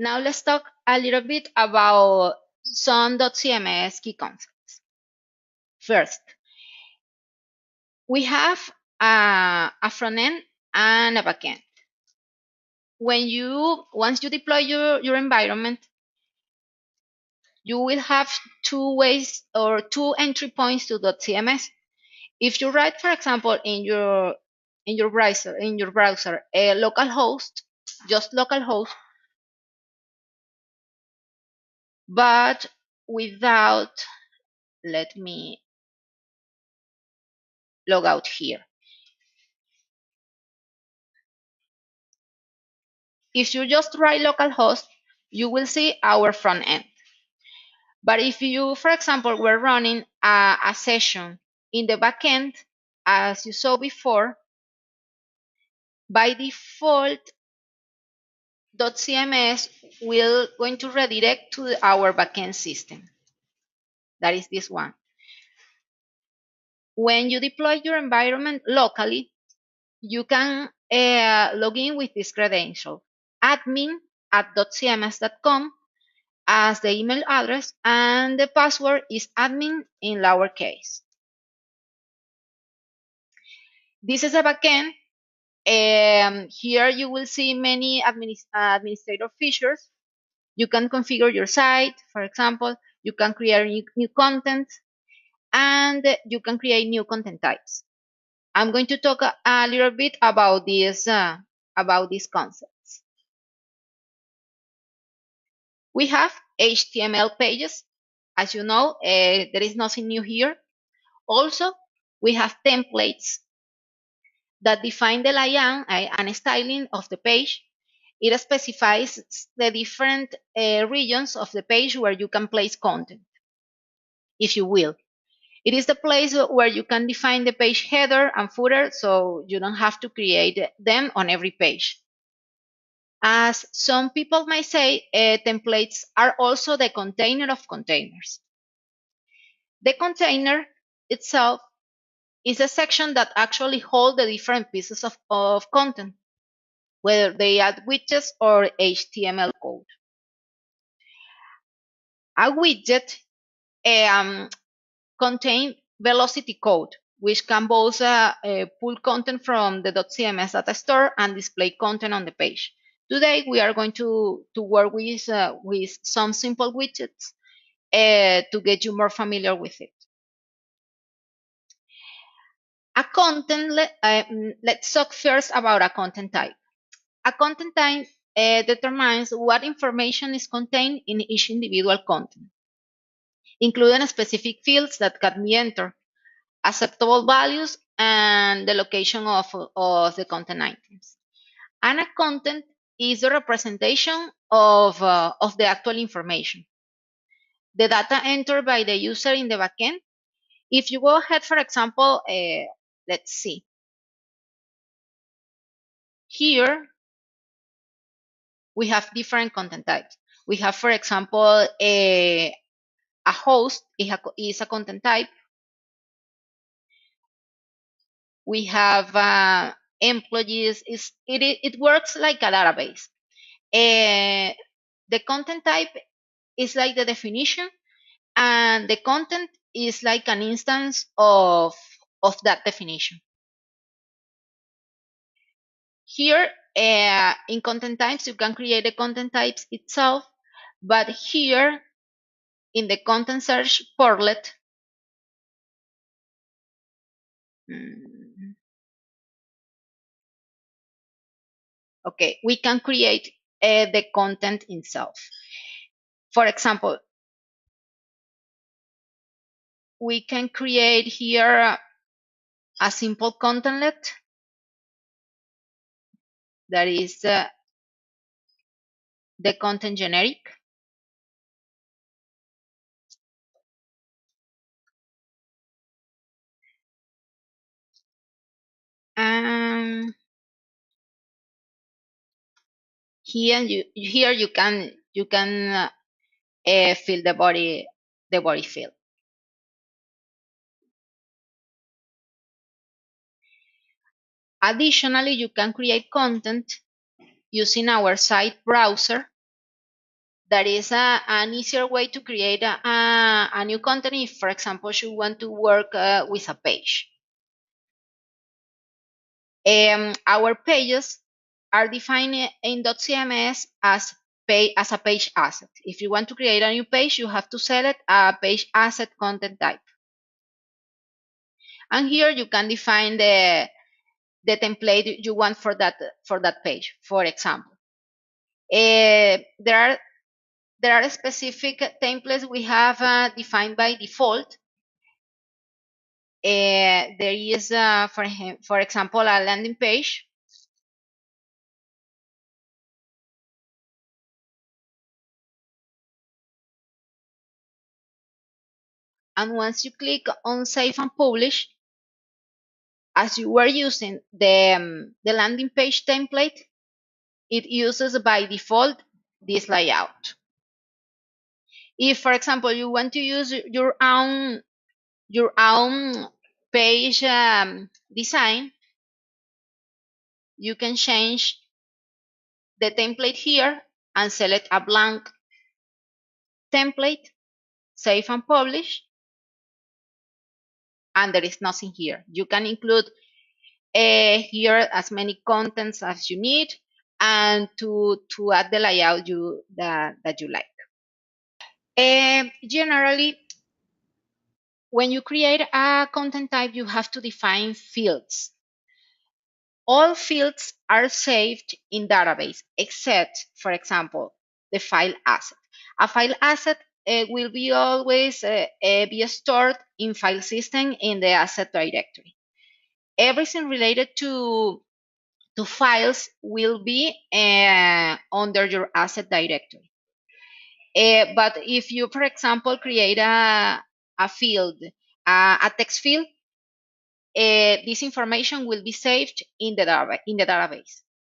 Now let's talk a little bit about some .cms key concepts. First, we have a front end and a back end. Once you deploy your environment, you will have two ways or two entry points to .cms. If you write, for example, in your browser a localhost, just localhost, but without, let me log out here. If you just write localhost, you will see our front end. But if you, for example, were running a session in the backend, as you saw before, by default, .cms will going to redirect to our backend system. That is this one. When you deploy your environment locally, you can log in with this credential, admin@.cms.com as the email address, and the password is admin in lowercase. This is a backend. Here you will see many administrator features. You can configure your site, for example. You can create new content, and you can create new content types. I'm going to talk a little bit about these concepts. We have HTML pages. As you know, there is nothing new here. Also, we have templates that define the layout and styling of the page. It specifies the different regions of the page where you can place content, if you will. It is the place where you can define the page header and footer, so you don't have to create them on every page. As some people might say, templates are also the container of containers. The container itself is a section that actually holds the different pieces of content, whether they add widgets or HTML code. A widget contains velocity code, which can both pull content from the .cms data store and display content on the page. Today, we are going to work with some simple widgets to get you more familiar with it. Let's talk first about a content type. A content type determines what information is contained in each individual content, including specific fields that can be entered, acceptable values, and the location of the content items. And a content is a representation of the actual information, the data entered by the user in the backend. If you go ahead, for example, let's see. Here, we have different content types. We have, for example, a host is a content type. We have employees. It works like a database. The content type is like the definition, and the content is like an instance of that definition. Here, in content types, you can create the content types itself, but here in the content search portlet, okay, we can create the content itself. For example, we can create here a simple contentlet that is the content generic. Here you can fill the body field. Additionally, you can create content using our site browser that is an easier way to create a new content if, for example, you want to work with a page. Our pages are defined in dotCMS as a page asset. If you want to create a new page, you have to select a page asset content type. And here you can define the template you want for that page. For example, there are specific templates we have defined by default. There is, for example, a landing page. And once you click on Save and Publish, as you were using the landing page template, it uses by default this layout. If, for example, you want to use your own page design, you can change the template here and select a blank template, save and publish, and there is nothing here. You can include here as many contents as you need and to add the layout that you like. Generally, when you create a content type, you have to define fields. All fields are saved in database except, for example, the file asset. A file asset will be always be stored in file system in the asset directory. Everything related to files will be under your asset directory. But if you, for example, create a field, a text field, this information will be saved in the database.